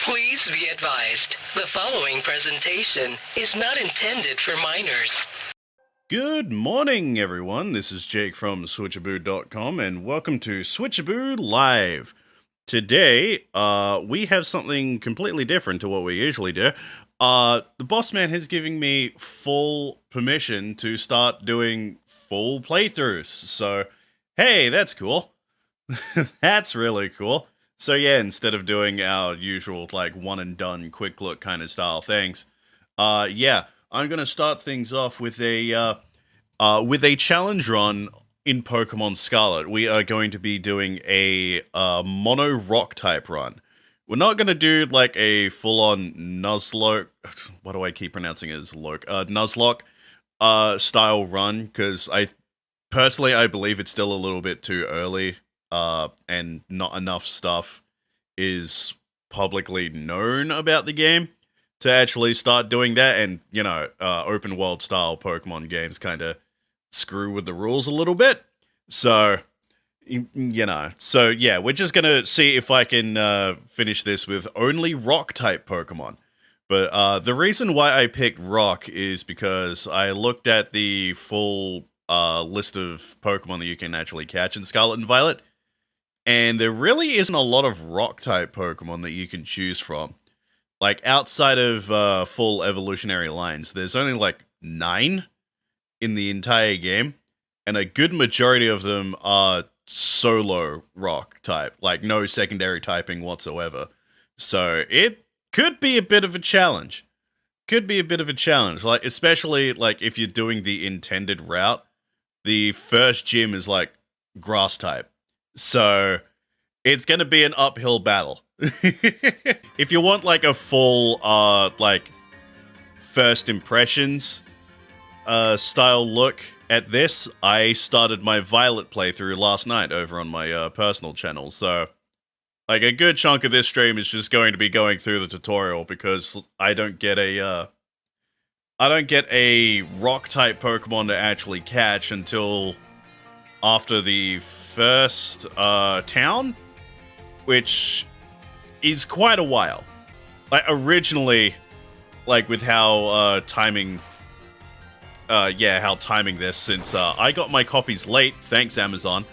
Please be advised, the following presentation is not intended for minors. Good morning, everyone. This is Jake from Switchaboo.com, and welcome to Switchaboo Live. Today, we have something completely different to what we usually do. The boss man has given me full permission to start doing full playthroughs. So, hey, that's cool. That's really cool. So yeah, instead of doing our usual, like, one and done, quick look kind of style things, yeah, I'm gonna start things off with a challenge run in Pokemon Scarlet. We are going to be doing a mono rock type run. We're not gonna do like a full-on Nuzlocke. What do I keep pronouncing it as Nuzlocke style run? Because I believe it's still a little bit too early. And not enough stuff is publicly known about the game to actually start doing that. And, you know, open world style Pokemon games kind of screw with the rules a little bit. So, you know, so yeah, we're just going to see if I can finish this with only rock type Pokemon. But the reason why I picked rock is because I looked at the full list of Pokemon that you can actually catch in Scarlet and Violet. And there really isn't a lot of rock-type Pokemon that you can choose from. Like, outside of full evolutionary lines, there's only, like, 9 in the entire game. And a good majority of them are solo rock-type. Like, no secondary typing whatsoever. So, it could be a bit of a challenge. Like, especially, like, if you're doing the intended route. The first gym is, like, grass-type. So, it's gonna be an uphill battle. If you want, like, a full, like, first impressions, style look at this, I started my Violet playthrough last night over on my, personal channel, so, like, a good chunk of this stream is just going to be going through the tutorial, because I don't get a rock-type Pokemon to actually catch until after the first town, which is quite a while. Like, originally, like, with how timing this, since I got my copies late, thanks Amazon.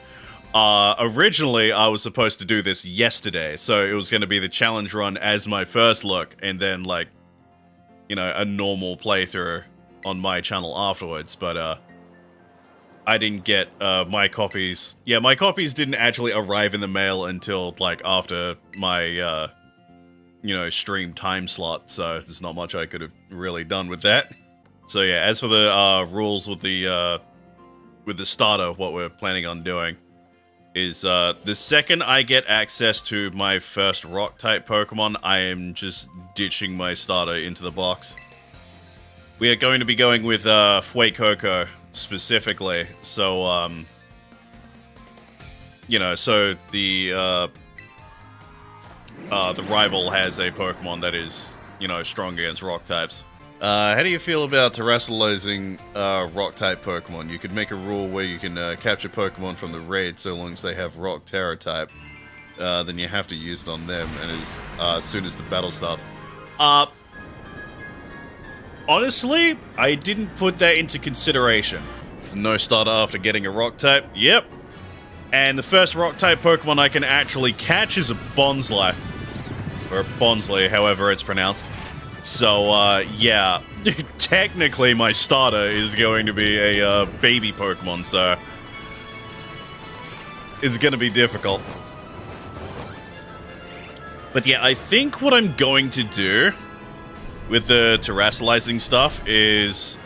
Originally I was supposed to do this yesterday, so it was going to be the challenge run as my first look, and then, like, you know, a normal playthrough on my channel afterwards, but I didn't get my copies. Yeah, my copies didn't actually arrive in the mail until, like, after my, you know, stream time slot, so there's not much I could have really done with that. So yeah, as for the rules with the starter, what we're planning on doing is the second I get access to my first rock-type Pokemon, I am just ditching my starter into the box. We are going to be going with Fuecoco specifically, so you know, so the rival has a Pokemon that is, you know, strong against rock types. How do you feel about terrestrializing rock type Pokemon? You could make a rule where you can capture Pokemon from the raid so long as they have rock terra type. Then you have to use it on them, and as soon as the battle starts. Honestly, I didn't put that into consideration. No starter after getting a rock type. Yep. And the first rock type Pokemon I can actually catch is a Bonsly. Or Bonsley, however it's pronounced. So, yeah. Technically, my starter is going to be a baby Pokemon, so it's gonna be difficult. But yeah, I think what I'm going to do with the terrestrializing stuff is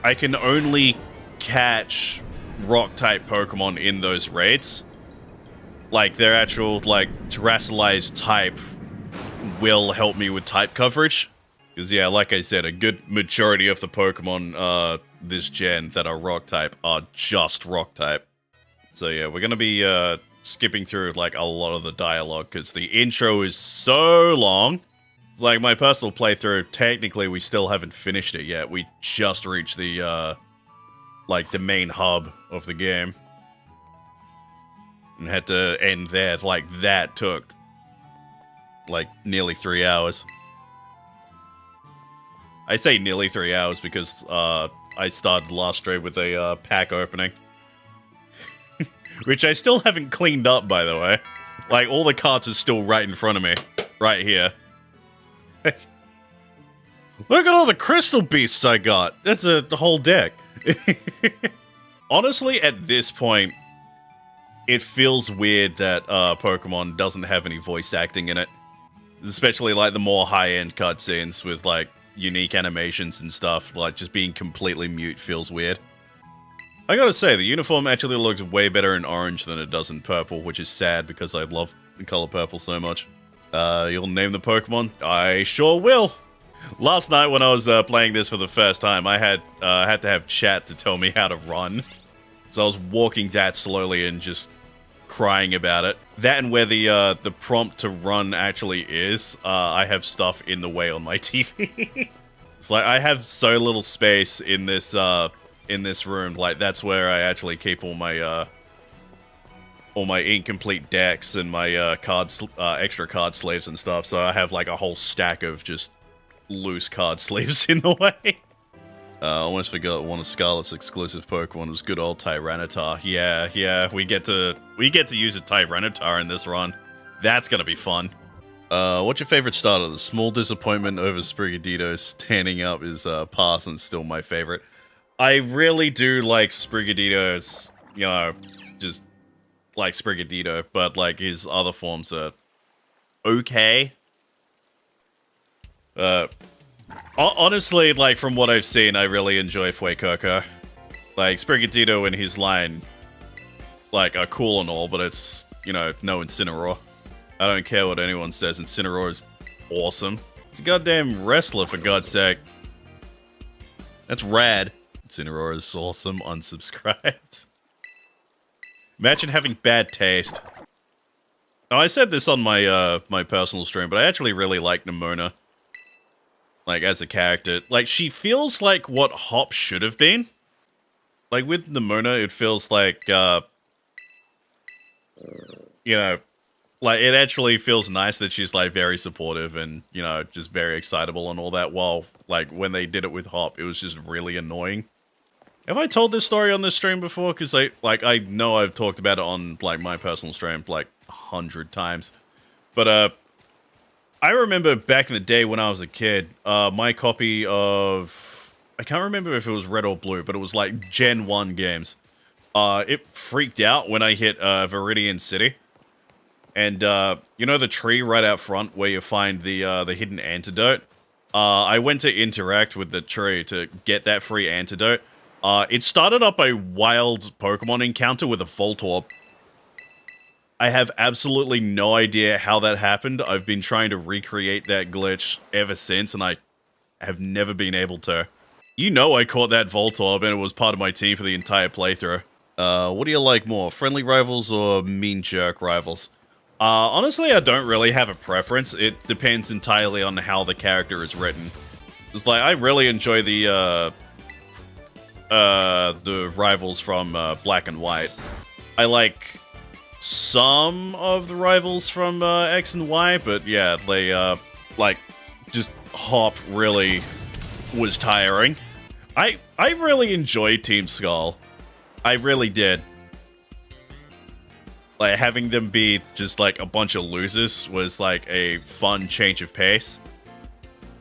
I can only catch rock-type Pokemon in those raids. Like, their actual, like, terrestrialized type will help me with type coverage. Because, yeah, like I said, a good majority of the Pokemon this gen that are rock-type are just rock-type. So, yeah, we're gonna be skipping through, like, a lot of the dialogue, because the intro is so long. It's like, my personal playthrough, technically, we still haven't finished it yet. We just reached the, like, the main hub of the game. And had to end there. Like, that took like nearly 3 hours. I say nearly 3 hours because I started the last stream with a pack opening. Which I still haven't cleaned up, by the way. Like, all the cards are still right in front of me. Right here. Look at all the crystal beasts I got. That's a whole deck. Honestly, at this point, it feels weird that Pokemon doesn't have any voice acting in it. Especially, like, the more high-end cutscenes with, like, unique animations and stuff. Like, just being completely mute feels weird. I gotta say, the uniform actually looks way better in orange than it does in purple, which is sad because I love the color purple so much. You'll name the Pokemon? I sure will! Last night when I was playing this for the first time, I had to have chat to tell me how to run. So I was walking that slowly and just crying about it. That and where the prompt to run actually is, I have stuff in the way on my TV. It's like, I have so little space in this room. Like, that's where I actually keep all my incomplete decks and my extra card sleeves and stuff. So I have like a whole stack of just loose card sleeves in the way. Almost forgot one of Scarlet's exclusive Pokemon was good old Tyranitar. Yeah, we get to use a Tyranitar in this run. That's gonna be fun. What's your favorite starter? The small disappointment over Sprigatito standing up is Parsons still my favorite. I really do like Sprigatito's, you know, just like Sprigatito, but like his other forms are okay. Honestly, like from what I've seen, I really enjoy Fuecoco. Like Sprigatito and his line, like are cool and all, but it's, you know, no Incineroar. I don't care what anyone says, Incineroar is awesome. It's a goddamn wrestler, for God's sake. That's rad. Incineroar is awesome. Unsubscribed. Imagine having bad taste. Now, I said this on my my personal stream, but I actually really like Nimona. Like, as a character. Like, she feels like what Hop should have been. Like, with Nimona, it feels like, you know, like, it actually feels nice that she's, like, very supportive and, you know, just very excitable and all that, while, like, when they did it with Hop, it was just really annoying. Have I told this story on this stream before? Because, I know I've talked about it on, like, my personal stream, like, 100 times. But, I remember back in the day when I was a kid, my copy of... I can't remember if it was Red or Blue, but it was, like, Gen 1 games. It freaked out when I hit, Viridian City. And, you know the tree right out front where you find the hidden antidote? I went to interact with the tree to get that free antidote. It started up a wild Pokemon encounter with a Voltorb. I have absolutely no idea how that happened. I've been trying to recreate that glitch ever since, and I have never been able to. You know I caught that Voltorb, and it was part of my team for the entire playthrough. What do you like more, friendly rivals or mean jerk rivals? Honestly, I don't really have a preference. It depends entirely on how the character is written. It's like, I really enjoy the rivals from Black and White. I like some of the rivals from X and Y, but yeah, they like just Hop really was tiring. I really enjoyed Team Skull. I really did. Like, having them be just like a bunch of losers was like a fun change of pace.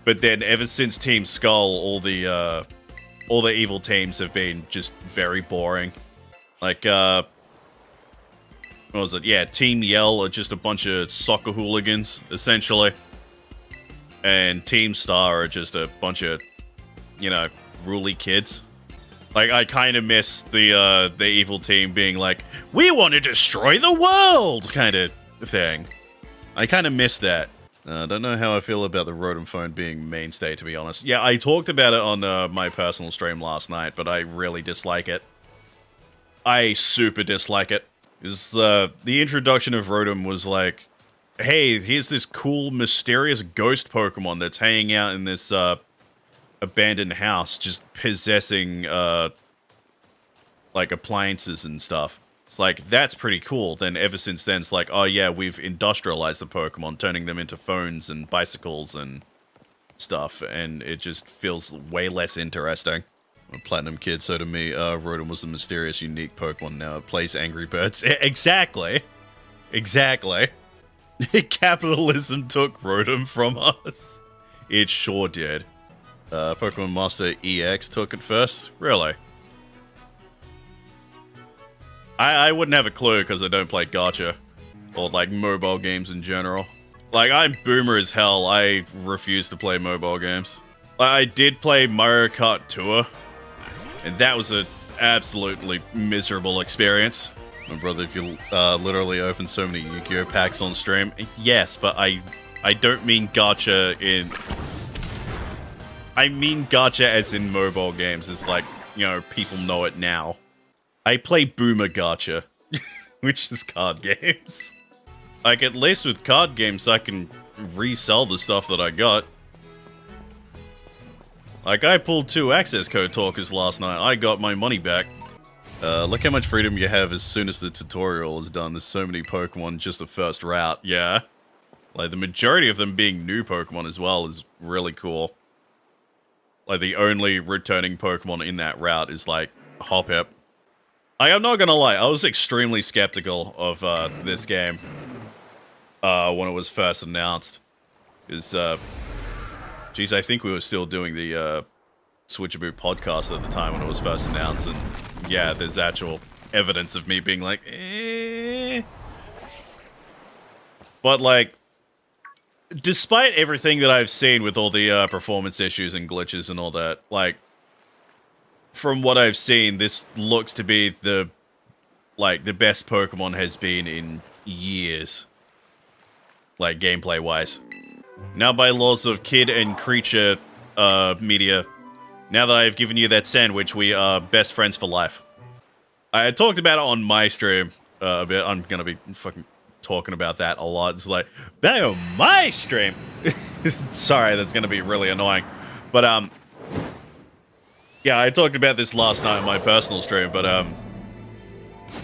But then ever since Team Skull, all the evil teams have been just very boring. Like, what was it? Yeah, Team Yell are just a bunch of soccer hooligans, essentially. And Team Star are just a bunch of, you know, ruly kids. Like, I kind of miss the evil team being like, we want to destroy the world, kind of thing. I kind of miss that. I don't know how I feel about the Rotom phone being mainstay, to be honest. Yeah, I talked about it on my personal stream last night, but I really dislike it. I super dislike it. Because the introduction of Rotom was like, hey, here's this cool, mysterious ghost Pokemon that's hanging out in this abandoned house, just possessing like appliances and stuff. It's like, that's pretty cool. Then ever since then, it's like, oh yeah, we've industrialized the Pokemon, turning them into phones and bicycles and stuff, and it just feels way less interesting. A Platinum Kid, so to me, Rotom was a mysterious, unique Pokemon. Now it plays Angry Birds. Exactly. Exactly. Capitalism took Rotom from us. It sure did. Pokemon Master EX took it first? Really? I wouldn't have a clue because I don't play gacha. Or, like, mobile games in general. Like, I'm boomer as hell. I refuse to play mobile games. I did play Mario Kart Tour. And that was an absolutely miserable experience. My brother, if you literally open so many Yu-Gi-Oh packs on stream. Yes, but I don't mean gacha in... I mean gacha as in mobile games. It's like, you know, people know it now. I play boomer gacha, which is card games. Like, at least with card games, I can resell the stuff that I got. Like, I pulled 2 access code talkers last night. I got my money back. Look how much freedom you have as soon as the tutorial is done. There's so many Pokemon just the first route. Yeah. Like, the majority of them being new Pokemon as well is really cool. Like, the only returning Pokemon in that route is, like, Hoppip. I'm not gonna lie, I was extremely skeptical of this game when it was first announced. Because, geez, I think we were still doing the Switchaboo podcast at the time when it was first announced, and yeah, there's actual evidence of me being like, eh. But, like, despite everything that I've seen with all the performance issues and glitches and all that, like, from what I've seen, this looks to be the best Pokemon has been in years. Like, gameplay-wise. Now, by laws of kid and creature media, now that I've given you that sandwich, we are best friends for life. I had talked about it on my stream a bit. I'm gonna be fucking talking about that a lot. It's like, that on my stream! Sorry, that's gonna be really annoying. But, yeah, I talked about this last night on my personal stream, but,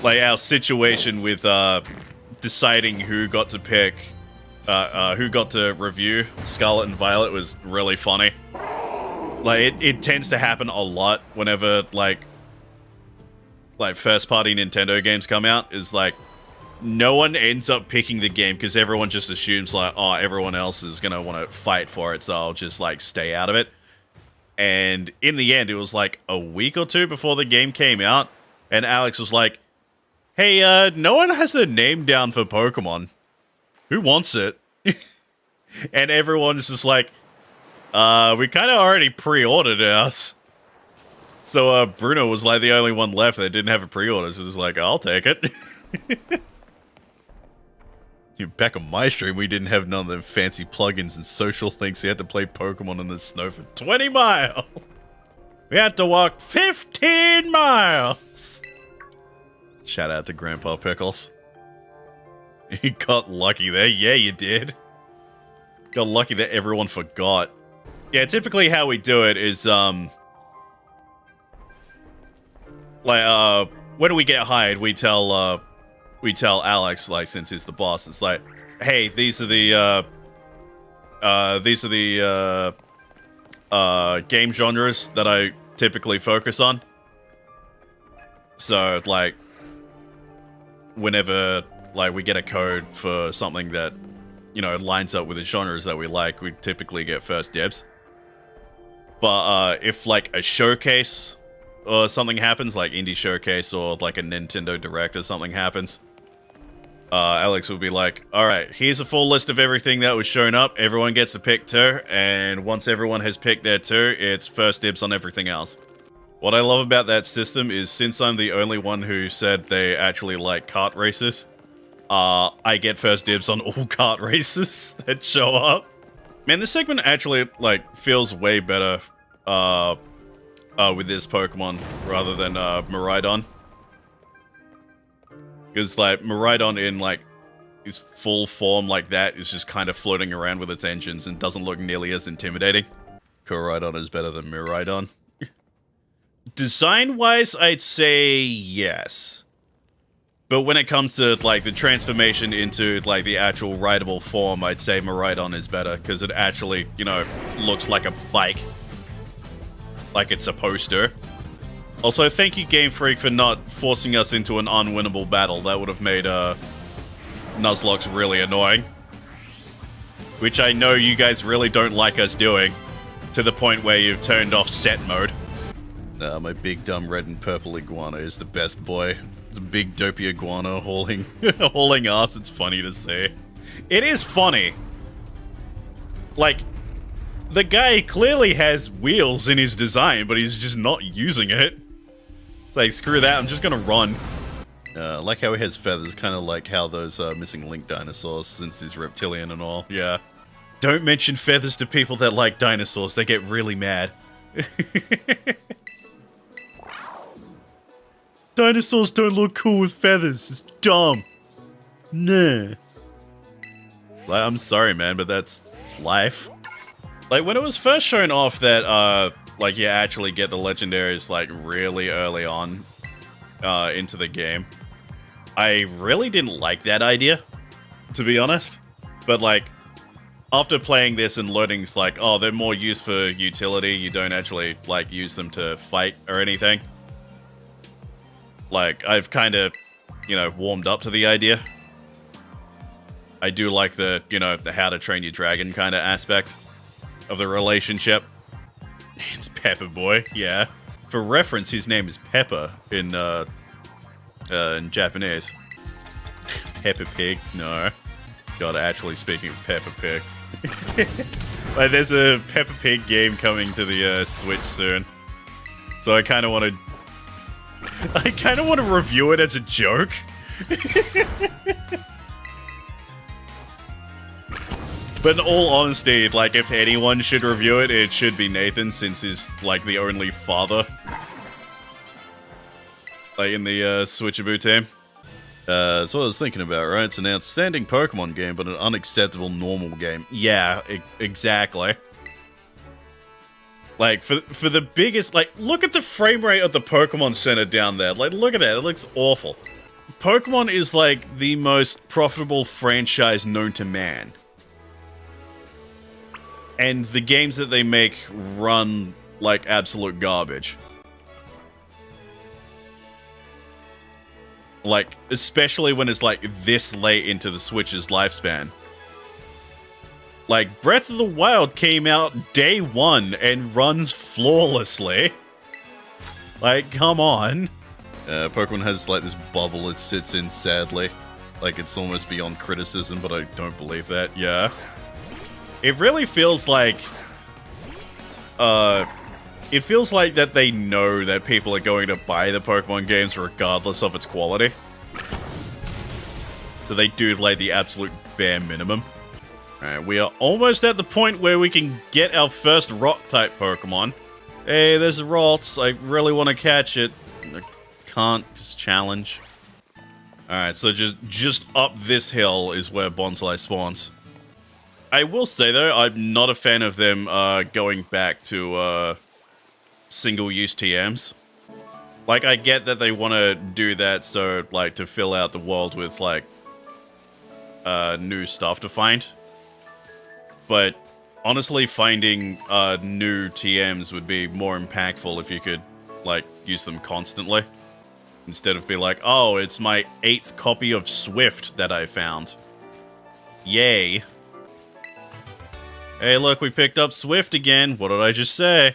like, our situation with, deciding who got to pick, who got to review Scarlet and Violet was really funny. Like, it tends to happen a lot whenever, like, first-party Nintendo games come out, is, like, no one ends up picking the game because everyone just assumes, like, oh, everyone else is gonna want to fight for it, so I'll just, like, stay out of it. And in the end, it was like a week or 2 before the game came out, and Alex was like, hey, no one has their name down for Pokemon. Who wants it? And everyone's just like, we kind of already pre-ordered ours. So, Bruno was like the only one left that didn't have a pre-order, so it's like, I'll take it. Back on my stream, we didn't have none of them fancy plugins and social links. We had to play Pokemon in the snow for 20 miles. We had to walk 15 miles. Shout out to Grandpa Pickles. You got lucky there. Yeah, you did. Got lucky that everyone forgot. Yeah, typically how we do it is, when we get hired, we tell Alex, like, since he's the boss, it's like, hey, these are the game genres that I typically focus on. So, like, whenever, like, we get a code for something that, you know, lines up with the genres that we like, we typically get first dibs. But, if, like, a showcase or something happens, like Indie Showcase or, like, a Nintendo Direct or something happens, Alex will be like, alright, here's a full list of everything that was shown up. Everyone gets to pick 2, and once everyone has picked their 2, it's first dibs on everything else. What I love about that system is, since I'm the only one who said they actually like kart races, I get first dibs on all kart races that show up. Man, this segment actually, like, feels way better, with this Pokemon rather than, Miraidon. Because, like, Miraidon in, like, its full form like that is just kind of floating around with its engines and doesn't look nearly as intimidating. Koraidon is better than Miraidon. Design-wise, I'd say yes. But when it comes to, like, the transformation into, like, the actual rideable form, I'd say Miraidon is better, because it actually, you know, looks like a bike. Like it's supposed to. Also, thank you, Game Freak, for not forcing us into an unwinnable battle. That would have made, Nuzlocke really annoying. Which I know you guys really don't like us doing, to the point where you've turned off set mode. My big dumb red and purple iguana is the best boy. It's a big dopey iguana hauling hauling ass. It's funny to see. It is funny. Like, the guy clearly has wheels in his design, but he's just not using it. It's like, screw that, I'm just gonna run. Like how he has feathers, kind of like how those missing Link dinosaurs, since he's reptilian and all. Yeah. Don't mention feathers to people that like dinosaurs, they get really mad. Dinosaurs don't look cool with feathers, it's dumb. Nah. Like, I'm sorry, man, but that's life. Like, when it was first shown off that, like, you actually get the legendaries, like, really early on into the game, I really didn't like that idea, to be honest. But, like, after playing this and learning, it's like, oh, they're more used for utility, you don't actually, like, use them to fight or anything. Like, I've kind of, you know, warmed up to the idea. I do like the, you know, the how to train your dragon kind of aspect of the relationship. It's Pepper Boy, yeah. For reference, his name is Pepper in Japanese. Peppa Pig, no. God, actually speaking of Peppa Pig. Like, there's a Peppa Pig game coming to the Switch soon. So I kind of want to review it as a joke. But in all honesty, like, if anyone should review it, it should be Nathan, since he's, like, the only father. Like, in the Switchaboo team. That's what I was thinking about, right? It's an outstanding Pokemon game, but an unacceptable normal game. Yeah, exactly. Like, for the biggest, like, look at the frame rate of the Pokemon Center down there. Like, look at that, it looks awful. Pokemon is, like, the most profitable franchise known to man. And the games that they make run like absolute garbage. Like, especially when it's like this late into the Switch's lifespan. Like, Breath of the Wild came out day one and runs flawlessly. Like, come on. Pokemon has like this bubble it sits in, sadly. Like, it's almost beyond criticism, but I don't believe that. Yeah. It really feels like, it feels like that they know that people are going to buy the Pokemon games regardless of its quality. So they do, like, the absolute bare minimum. Alright, we are almost at the point where we can get our first Rock-type Pokemon. Hey, there's a Ralts. I really want to catch it. I can't, 'cause challenge. Alright, so just up this hill is where Bonsai spawns. I will say, though, I'm not a fan of them going back to single-use TMs. Like, I get that they want to do that so, like, to fill out the world with, like, new stuff to find. But, honestly, finding new TMs would be more impactful if you could, like, use them constantly. Instead of be like, oh, it's my 8th copy of Swift that I found. Yay. Hey, look, we picked up Swift again. What did I just say?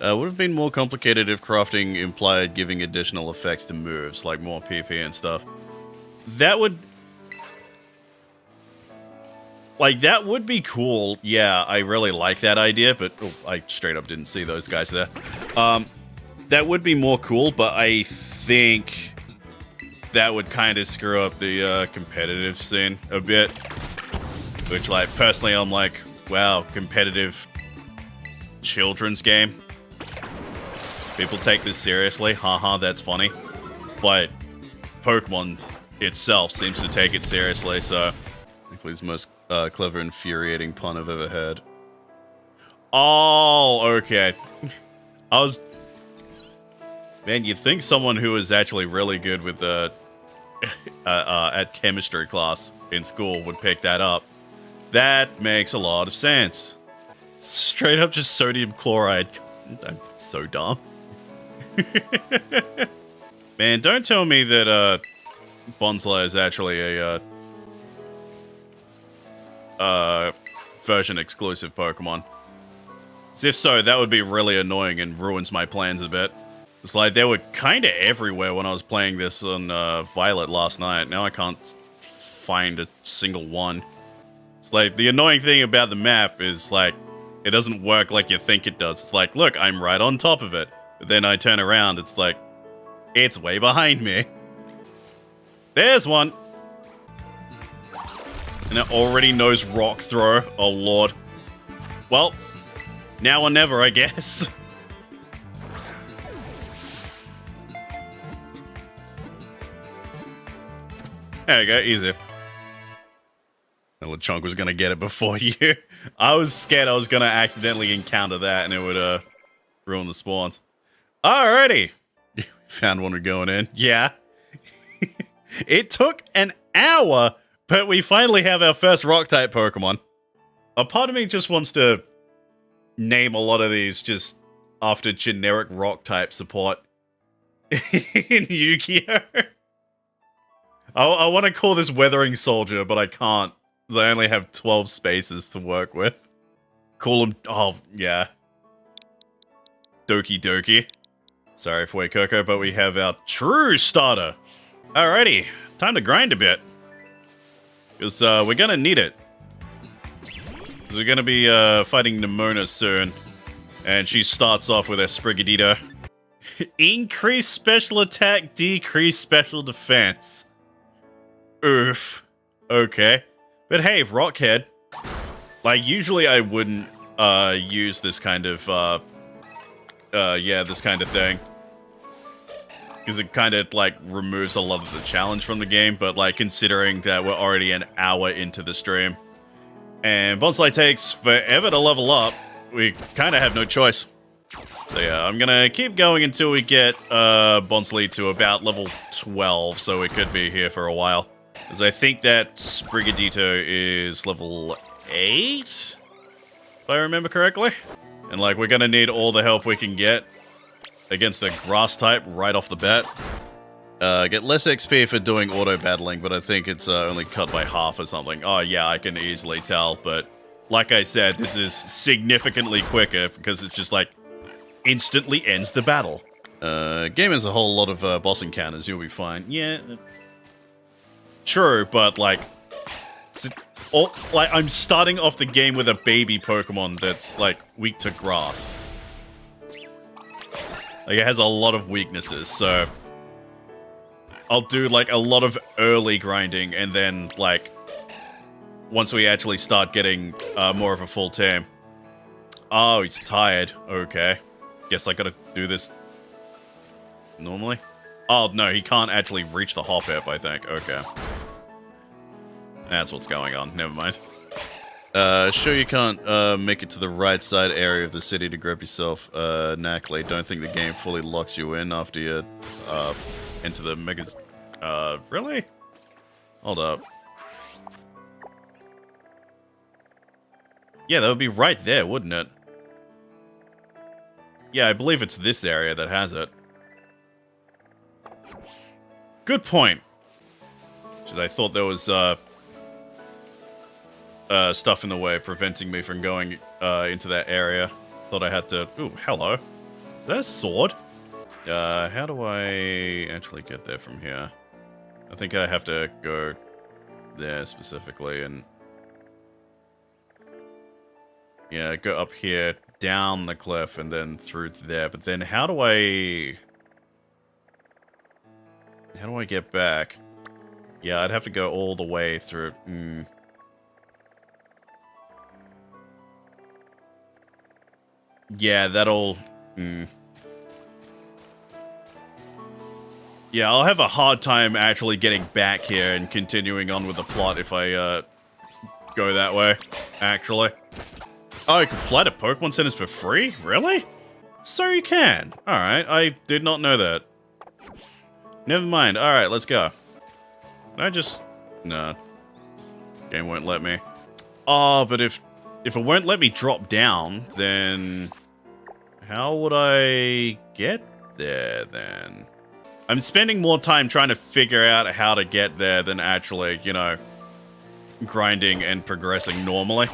Would have been more complicated if crafting implied giving additional effects to moves, like more PP and stuff. That would... Like, that would be cool. Yeah, I really like that idea, but... Oh, I straight up didn't see those guys there. That would be more cool, but I think that would kind of screw up the competitive scene a bit. Which, like, personally, I'm like... Wow, competitive children's game. People take this seriously. Haha, that's funny. But Pokemon itself seems to take it seriously, so... I think it's the most clever, infuriating pun I've ever heard. Oh, okay. Man, you'd think someone who is actually really good with at chemistry class in school would pick that up. That makes a lot of sense. Straight up just sodium chloride. I'm so dumb. Man, don't tell me that Bonsly is actually a version exclusive Pokemon. As if so, that would be really annoying and ruins my plans a bit. It's like they were kind of everywhere when I was playing this on Violet last night. Now I can't find a single one. It's like the annoying thing about the map is like it doesn't work like you think it does. It's like, look, I'm right on top of it. But then I turn around, it's like, it's way behind me. There's one. And it already knows Rock Throw. Oh, Lord. Well, now or never, I guess. There you go, easy. The little chunk was gonna get it before you. I was scared I was gonna accidentally encounter that and it would ruin the spawns. Alrighty. Found one we're going in. Yeah. It took an hour, but we finally have our first rock-type Pokemon. A part of me just wants to name a lot of these just after generic rock-type support in Yu-Gi-Oh! I want to call this Weathering Soldier, but I can't, because I only have 12 spaces to work with. Call him... Oh, yeah. Doki Doki. Sorry for Coco, but we have our true starter. Alrighty, time to grind a bit. Because we're going to need it. Because we're going to be fighting Nimona soon. And she starts off with her Sprigadito. Increase special attack, decrease special defense. Oof. Okay. But hey, Rockhead. Like, usually I wouldn't use this kind of, this kind of thing. Because it kind of, like, removes a lot of the challenge from the game, but, like, considering that we're already an hour into the stream, and Bonsly takes forever to level up, we kind of have no choice. So yeah, I'm gonna keep going until we get Bonsly to about level 12, so we could be here for a while. Because I think that Sprigadito is level 8, if I remember correctly. And, like, we're gonna need all the help we can get against a grass type right off the bat. Get less XP for doing auto battling, but I think it's only cut by half or something. Oh yeah, I can easily tell, but like I said, this is significantly quicker because it's just like instantly ends the battle. Game has a whole lot of boss encounters, you'll be fine. Yeah, true, but like, I'm starting off the game with a baby Pokemon that's like weak to grass. Like, it has a lot of weaknesses, so I'll do, like, a lot of early grinding, and then, like, once we actually start getting more of a full team. Oh, he's tired. Okay. Guess I gotta do this normally? Oh, no, he can't actually reach the hop up, I think. Okay. That's what's going on. Never mind. Sure you can't make it to the right side area of the city to grab yourself Knackley. Don't think the game fully locks you in after you enter the megas. Really? Hold up. Yeah, that would be right there, wouldn't it? Yeah, I believe it's this area that has it. Good point. Because I thought there was stuff in the way preventing me from going into that area. Thought I had to... Ooh, hello. Is that a sword? How do I actually get there from here? I think I have to go there specifically and... Yeah, go up here, down the cliff, and then through there. But then how do I... How do I get back? Yeah, I'd have to go all the way through... Yeah, that'll... Yeah, I'll have a hard time actually getting back here and continuing on with the plot if I go that way, actually. Oh, you can fly to Pokemon Centers for free? Really? So you can. Alright, I did not know that. Never mind. Alright, let's go. I just... Nah. Game won't let me. Oh, but if it won't let me drop down, then... How would I get there, then? I'm spending more time trying to figure out how to get there than actually, you know, grinding and progressing normally.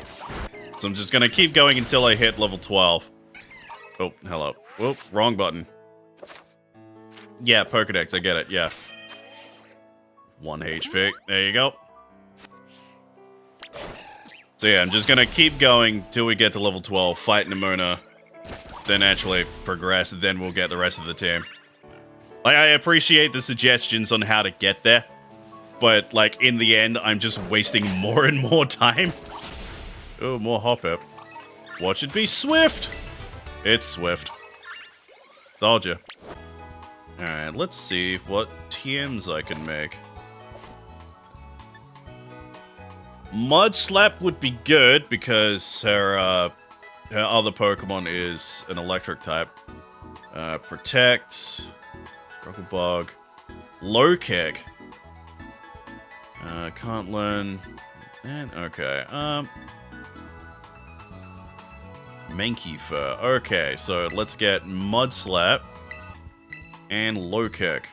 So I'm just gonna keep going until I hit level 12. Oh, hello. Whoop, wrong button. Yeah, Pokedex, I get it, yeah. 1 HP. There you go. So yeah, I'm just gonna keep going till we get to level 12, fight Nemona, then actually progress, then we'll get the rest of the team. Like, I appreciate the suggestions on how to get there, but, like, in the end, I'm just wasting more and more time. Oh, more Hop-Up. Watch it be Swift! It's Swift. Told you. Alright, let's see what TMs I can make. Mud Slap would be good, because her other Pokemon is an electric type. Protect... Struggle Bug. Low Kick. Can't learn... And, okay, Mankey Fur. Okay, so let's get Mud Slap and Low Kick.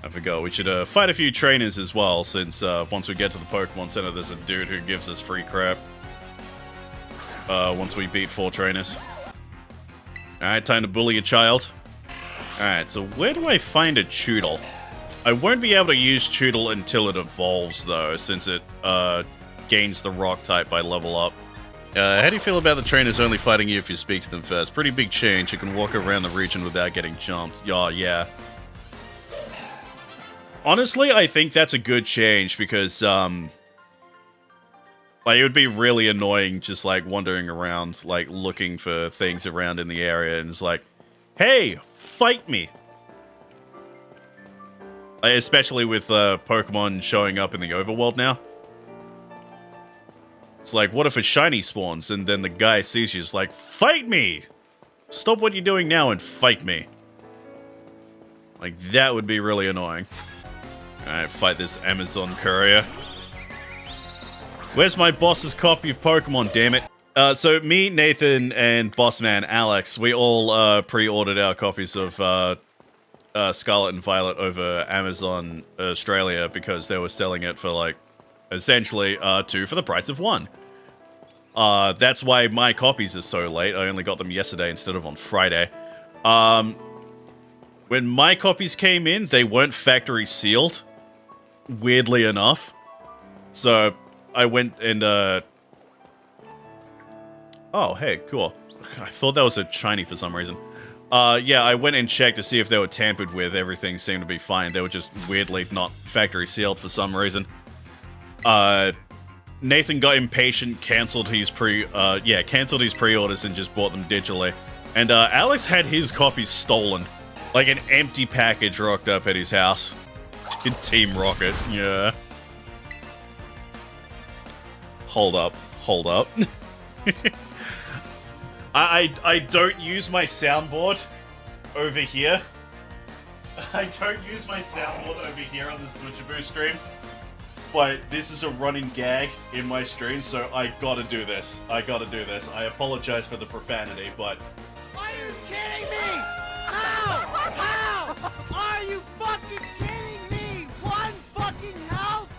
I forgot, we should fight a few trainers as well, since once we get to the Pokemon Center, there's a dude who gives us free crap. Once we beat 4 trainers. Alright, time to bully a child. Alright, so where do I find a Choodle? I won't be able to use Choodle until it evolves, though, since it gains the Rock type by level up. How do you feel about the trainers only fighting you if you speak to them first? Pretty big change. You can walk around the region without getting jumped. Yeah. Honestly, I think that's a good change, because, like, it would be really annoying just, like, wandering around, like, looking for things around in the area, and it's like, hey, fight me! Especially with Pokemon showing up in the overworld now. It's like, what if a shiny spawns and then the guy sees you, it's like, fight me! Stop what you're doing now and fight me. Like, that would be really annoying. Alright, fight this Amazon courier. Where's my boss's copy of Pokemon, damn it? So me, Nathan, and bossman Alex, we all pre-ordered our copies of Scarlet and Violet over Amazon Australia because they were selling it for, like, essentially 2 for the price of 1. That's why my copies are so late. I only got them yesterday instead of on Friday. When my copies came in, they weren't factory sealed, weirdly enough. So I went and oh, hey, cool. I thought that was a shiny for some reason. Yeah, I went and checked to see if they were tampered with. Everything seemed to be fine. They were just weirdly not factory sealed for some reason. Nathan got impatient, cancelled his pre-orders and just bought them digitally. And Alex had his copies stolen. Like an empty package rocked up at his house. Team Rocket, yeah. Hold up. I don't use my soundboard over here. I don't use my soundboard over here on the Switchaboo stream. But this is a running gag in my stream, so I gotta do this. I apologize for the profanity, but... Are you kidding me? How? Are you fucking kidding me? 1 fucking health?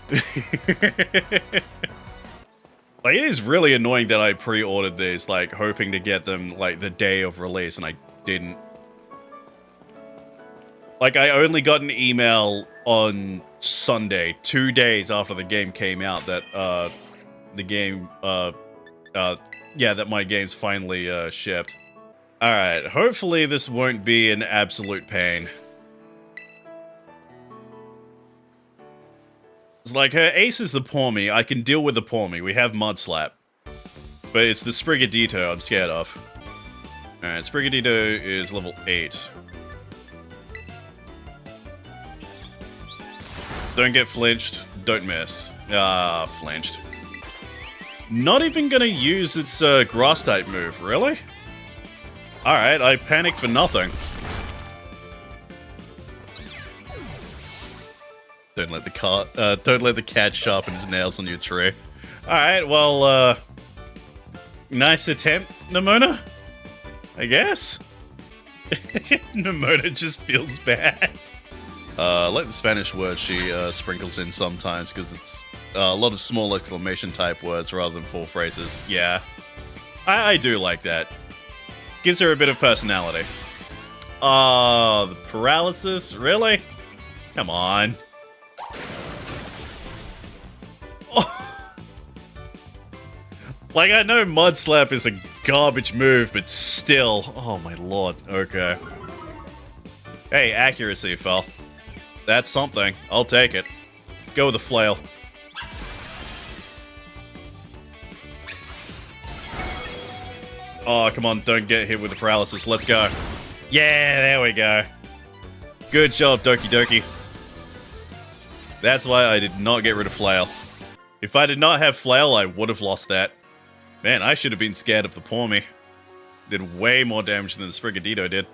Like, it is really annoying that I pre-ordered these, like, hoping to get them, like, the day of release, and I didn't. Like, I only got an email on Sunday, 2 days after the game came out, that, that my game's finally, shipped. Alright, hopefully this won't be an absolute pain. It's like, her ace is the Pawmi. I can deal with the Pawmi. We have Mud Slap. But it's the Sprigatito I'm scared of. Alright, Sprigatito is level 8. Don't get flinched. Don't miss. Ah, flinched. Not even gonna use its Grass-type move, really? Alright, I panicked for nothing. Don't let the cat sharpen his nails on your tree. Alright, well, nice attempt, Nimona? I guess? Nimona just feels bad. Like the Spanish word she sprinkles in sometimes, because it's a lot of small exclamation type words rather than full phrases. Yeah. I do like that. Gives her a bit of personality. Oh, the paralysis? Really? Come on. Oh. Like, I know Mud Slap is a garbage move, but still. Oh my lord. Okay. Hey, accuracy, fell. That's something. I'll take it. Let's go with the flail. Oh, come on, don't get hit with the paralysis. Let's go. Yeah, there we go. Good job, Doki Doki. That's why I did not get rid of flail. If I did not have flail, I would have lost that. Man, I should have been scared of the Pormy. Did way more damage than the Sprigadito did.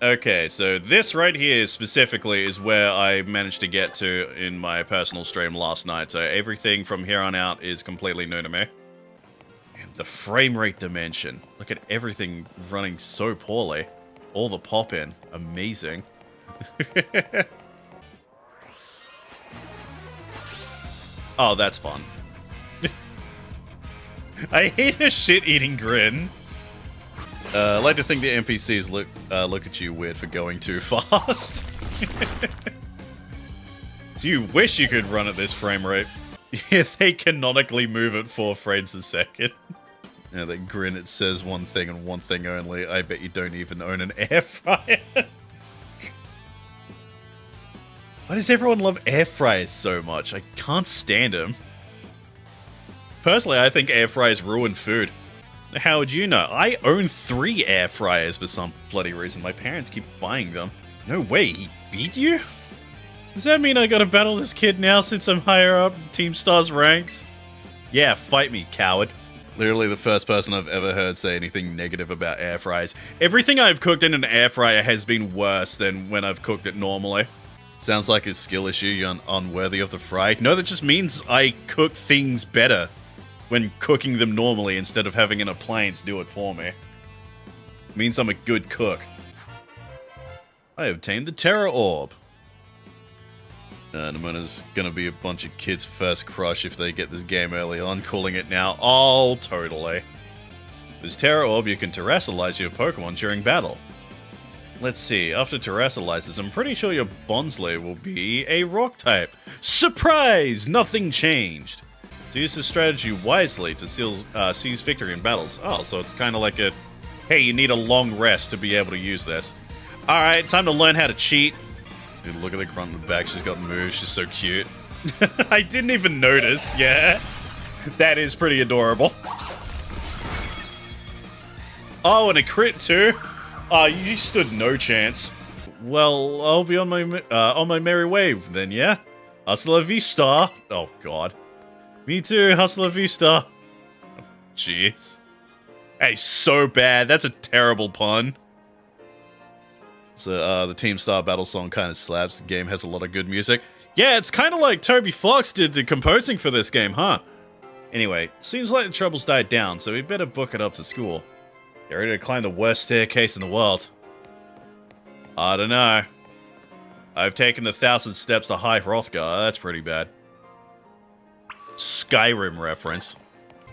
Okay, so this right here specifically is where I managed to get to in my personal stream last night. So everything from here on out is completely new to me. And the frame rate dimension. Look at everything running so poorly. All the pop-in. Amazing. Oh, that's fun. I hate a shit-eating grin. I like to think the NPCs look at you weird for going too fast. So you wish you could run at this frame rate. Yeah, they canonically move at 4 frames a second. Yeah, that grin, it says one thing and one thing only. I bet you don't even own an air fryer. Why does everyone love air fryers so much? I can't stand them. Personally, I think air fryers ruin food. How would you know? I own 3 air fryers for some bloody reason. My parents keep buying them. No way, he beat you? Does that mean I gotta battle this kid now since I'm higher up in Team Star's ranks? Yeah, fight me, coward. Literally the first person I've ever heard say anything negative about air fryers. Everything I've cooked in an air fryer has been worse than when I've cooked it normally. Sounds like a skill issue, you're unworthy of the fry. No, that just means I cook things better when cooking them normally instead of having an appliance do it for me. It means I'm a good cook. I obtained the Terror Orb. Nimona's gonna be a bunch of kids' first crush if they get this game early on, calling it now. Oh, totally. This Terror Orb, you can terrestrialize your Pokemon during battle. Let's see, after terrestrializes, I'm pretty sure your Bonsly will be a rock type. Surprise! Nothing changed. So use this strategy wisely to seize victory in battles. Oh, so it's kind of like a, hey, you need a long rest to be able to use this. Alright, time to learn how to cheat. Dude, look at the grunt in the back, she's got moves, she's so cute. I didn't even notice, yeah. That is pretty adorable. Oh, and a crit too? Oh, you stood no chance. Well, I'll be on my merry way then, yeah? Hasta la vista. Oh, God. Me too, hasta la vista. Jeez. Hey, so bad. That's a terrible pun. So, the Team Star battle song kind of slaps. The game has a lot of good music. Yeah, it's kind of like Toby Fox did the composing for this game, huh? Anyway, seems like the troubles died down, so we better book it up to school. Get ready to climb the worst staircase in the world. I don't know. I've taken the 1,000 steps to High Hrothgar. That's pretty bad. Skyrim reference.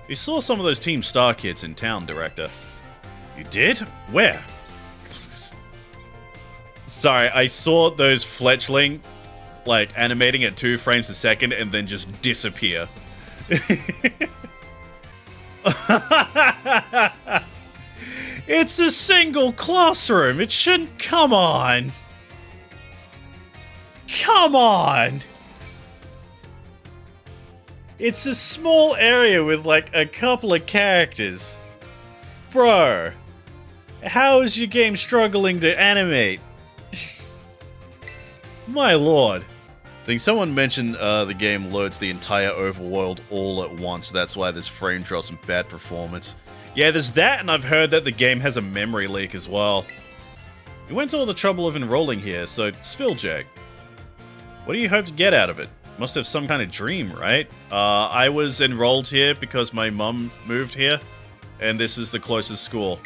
We saw some of those Team Star kids in town, Director. You did? Where? Sorry, I saw those fletchling, like, animating at 2 frames a second and then just disappear. It's a single classroom. It shouldn't... Come on. Come on. It's a small area with, like, a couple of characters. Bro. How is your game struggling to animate? My lord. I think someone mentioned the game loads the entire overworld all at once. That's why there's frame drops and bad performance. Yeah, there's that, and I've heard that the game has a memory leak as well. We went to all the trouble of enrolling here, so spill, Jake. What do you hope to get out of it? Must have some kind of dream, right? I was enrolled here because my mum moved here, and this is the closest school.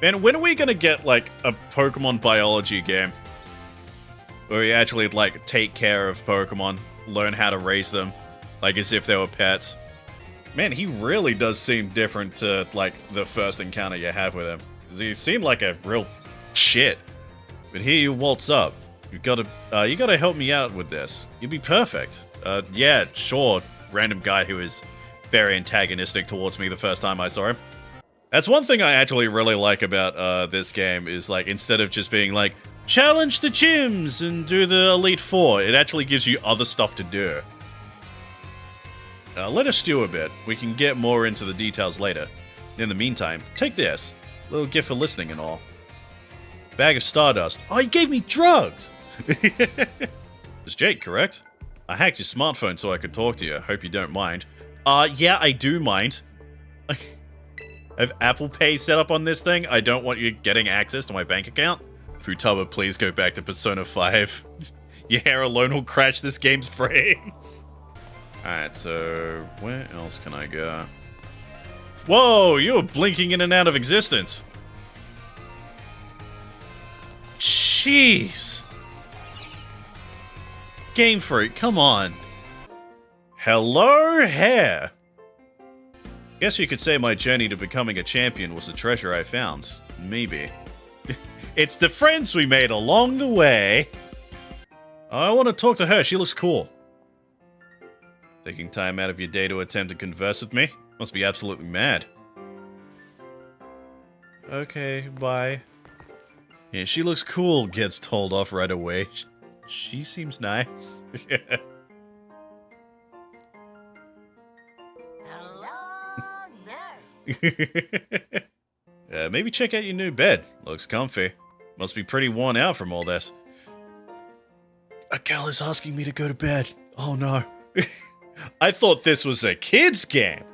Man, when are we gonna get, like, a Pokemon biology game? Where we actually, like, take care of Pokemon, learn how to raise them, like as if they were pets. Man, he really does seem different to, like, the first encounter you have with him. He seemed like a real shit. But here you waltz up. You gotta help me out with this. You'd be perfect. Yeah, sure, random guy who is very antagonistic towards me the first time I saw him. That's one thing I actually really like about this game is, like, instead of just being like, challenge the gyms and do the Elite Four, it actually gives you other stuff to do. Let us stew a bit. We can get more into the details later. In the meantime, take this. Little gift for listening and all. Bag of Stardust. Oh, he gave me drugs! It's Jake, correct? I hacked your smartphone so I could talk to you. Hope you don't mind. Yeah, I do mind. I have Apple Pay set up on this thing. I don't want you getting access to my bank account. Futaba, please go back to Persona 5. Your hair alone will crash this game's frames. Alright, so where else can I go? Whoa, you're blinking in and out of existence. Jeez. Game Freak, come on. Hello, hair. Guess you could say my journey to becoming a champion was a treasure I found. Maybe. It's the friends we made along the way. I want to talk to her. She looks cool. Taking time out of your day to attempt to converse with me? Must be absolutely mad. Okay, bye. Yeah, she looks cool, gets told off right away. She seems nice. Hello, nurse. Maybe check out your new bed. Looks comfy. Must be pretty worn out from all this. A girl is asking me to go to bed. Oh no. I thought this was a kid's game.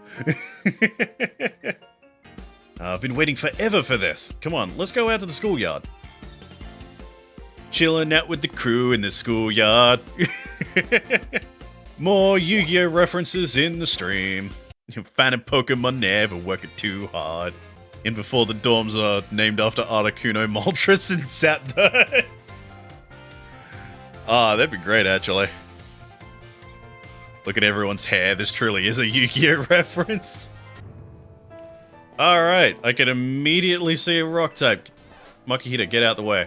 I've been waiting forever for this. Come on, let's go out to the schoolyard. Chilling out with the crew in the schoolyard. More Yu-Gi-Oh! References in the stream. Finding Pokemon never working too hard. And before the dorms are named after Articuno, Moltres, and Zapdos. Ah, that'd be great, actually. Look at everyone's hair. This truly is a Yu-Gi-Oh! Reference. Alright, I can immediately see a rock type. Makihita, get out the way.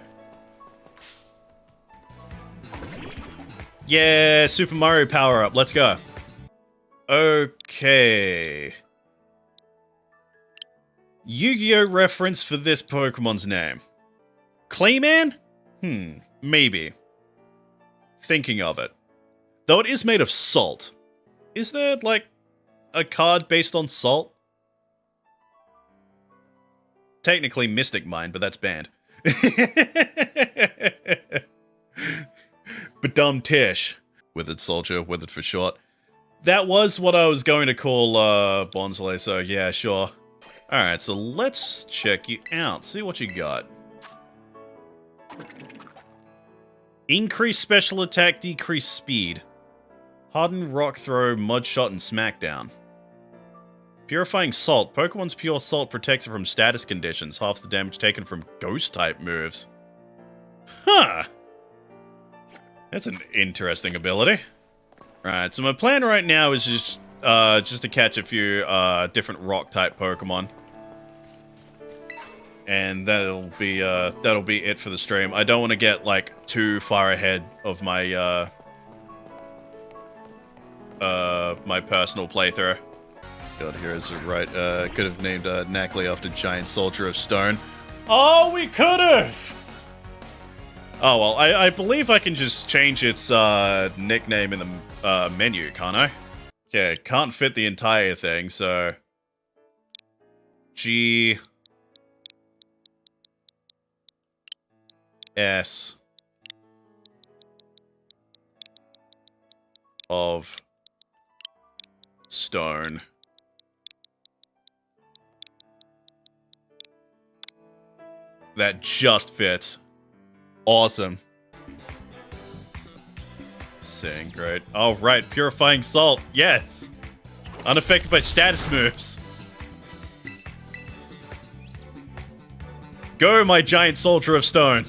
Yeah, Super Mario power-up. Let's go. Okay. Yu-Gi-Oh! Reference for this Pokemon's name. Clayman? Maybe. Thinking of it. Though it is made of salt. Is there, like, a card based on salt? Technically Mystic Mine, but that's banned. Badum Tish. Withered Soldier, Withered for short. That was what I was going to call, Bonsai, so yeah, sure. Alright, so let's check you out, see what you got. Increase special attack, decrease speed. Harden, Rock Throw, Mud Shot, and Smackdown. Purifying Salt. Pokemon's Pure Salt protects it from status conditions, halves the damage taken from Ghost-type moves. Huh! That's an interesting ability. Right, so my plan right now is just to catch a few different Rock-type Pokemon. And that'll be it for the stream. I don't want to get, like, too far ahead of my my personal playthrough. God, heroes are right. Could have named Knackley after Giant Soldier of Stone. Oh, we could have! Oh, well, I believe I can just change its nickname in the menu, can't I? Okay, can't fit the entire thing, so... G... S... of... Stone. That just fits. Awesome. anything, right? Oh, right, Purifying Salt, yes! Unaffected by status moves. Go, my Giant Soldier of Stone!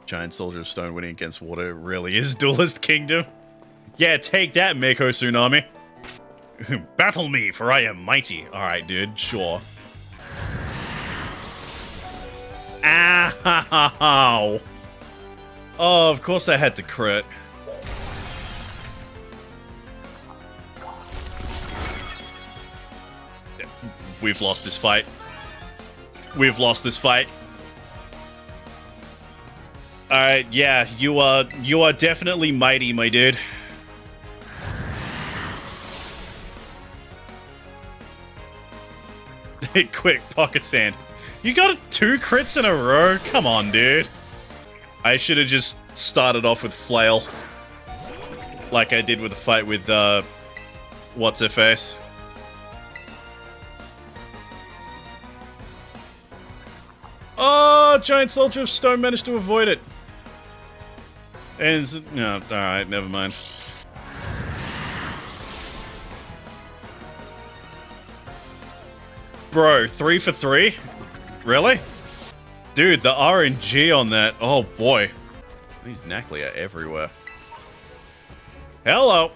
Giant Soldier of Stone winning against water really is Duelist Kingdom. Yeah, take that, Mako Tsunami. Battle me, for I am mighty. Alright, dude, sure. Ow! Oh, of course I had to crit. We've lost this fight. We've lost this fight. Alright, yeah, you are definitely mighty, my dude. Quick, pocket sand. You got 2 crits in a row? Come on, dude. I should have just started off with Flail. Like I did with the fight with, What's-Her-Face. Oh, Giant Soldier of Stone managed to avoid it. And, no, alright, never mind. Bro, 3 for 3? Really? Dude, the RNG on that, oh boy. These Knackley are everywhere. Hello!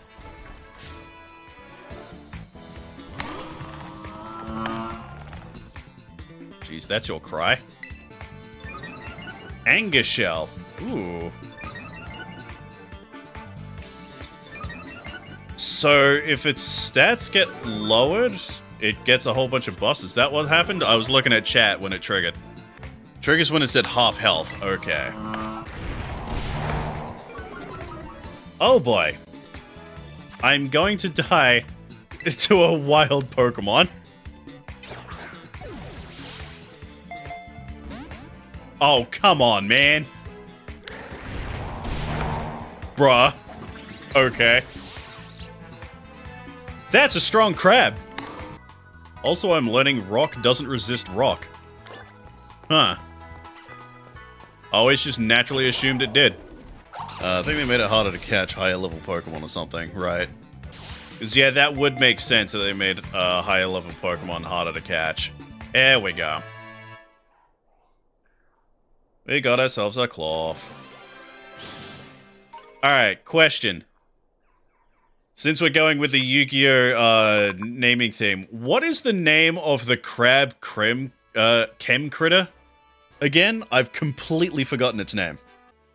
Jeez, that's your cry. Anger Shell. Ooh. So, if its stats get lowered, it gets a whole bunch of buffs. Is that what happened? I was looking at chat when it triggered. Triggers when it said half health. Okay. Oh boy. I'm going to die to a wild Pokemon. Oh, come on, man. Bruh. Okay. That's a strong crab. Also, I'm learning rock doesn't resist rock. Huh. I always just naturally assumed it did. I think they made it harder to catch higher level Pokemon or something, right? Because, yeah, that would make sense that they made higher level Pokemon harder to catch. There we go. We got ourselves a cloth. Alright, question. Since we're going with the Yu-Gi-Oh! Naming theme, what is the name of the crab chem critter? Again, I've completely forgotten its name.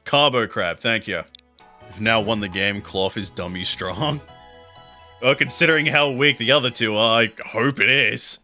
Carbo Crab, thank you. We've now won the game, Cloth is dummy strong. Well, considering how weak the other two are, I hope it is.